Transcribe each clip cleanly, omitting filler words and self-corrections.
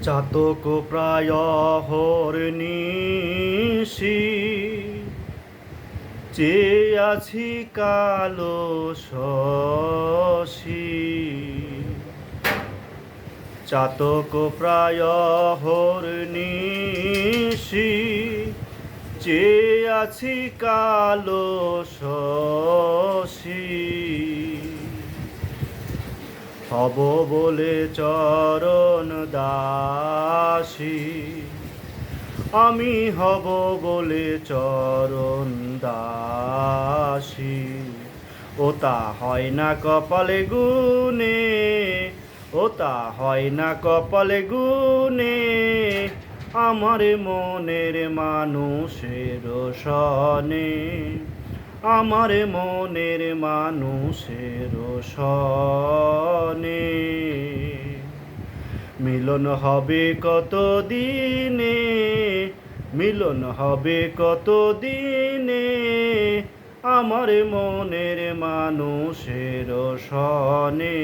চাতক প্রায় হরনিশি চেয়ে আছি কালো শশী। চাতক প্রায় হরনিশি চেয়ে আছি কালো শশী। হব বলে চরণ দাসী, আমি হব বলে চরণ দাসী। ও তা হয় না কপালে গুনে, ও তা হয় না কপালে গুনে, আমার মনের মানুষের সনে, আমার মনের মানুষের সনে। মিলন হবে কত দিনে, মিলন হবে কত দিনে, আমার মনের মানুষের সনে,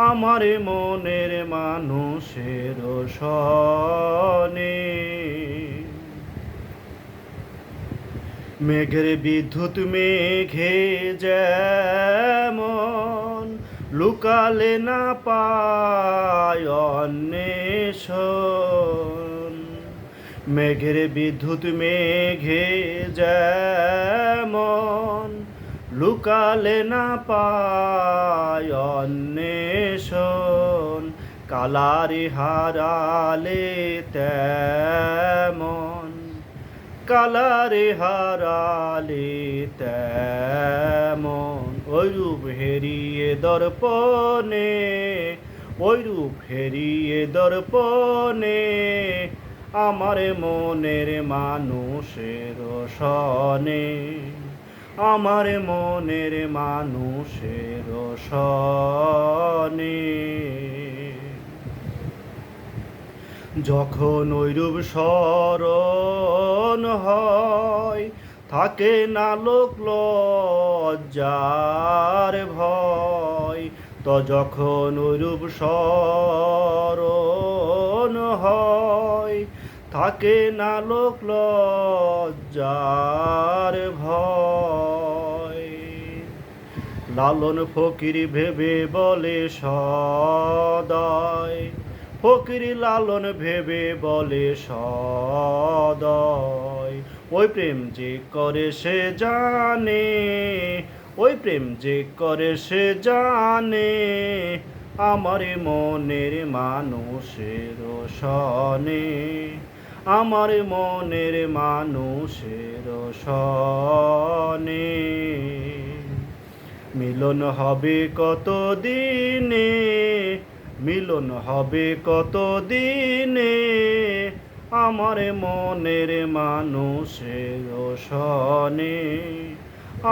আমার মনের মানুষের সনে। মেঘের বিদ্যুৎ মেঘে যেমন লুকালে না পায় অন্বেষণ। মেঘের বিদ্যুৎ মেঘে যেমন লুকালে না পায় অন্বেষণ। কালারে হারালে তেমন, কালারে হারালে তেমন, ওই রূপ হেরিয়ে দর্পণে, ওই রূপ হেরিয়ে দর্পণে, আমার মনের মানুষের সনে, আমার মনের মানুষের সনে। যখন ঐরূপ স্মরণ হয়, থাকে না লোক লজ্জার ভয়। তো যখন ঐরূপ স্মরণ হয়, থাকে না লোক লজ্জার ভয়। লালন ফকির ভেবে বলে সদয়, ফকির লালন ভেবে বলে সদয়। ওই প্রেম যে করে সে জানে, ওই প্রেম যে করে সে জানে, আমার মনের মানুষের সনে, আমার মনের মানুষের সনে। মিলন হবে কত দিনে, মিলন হবে কত দিনে, আমার মনের মানুষের সনে,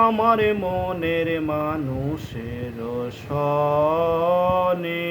আমার মনের মানুষের সনে।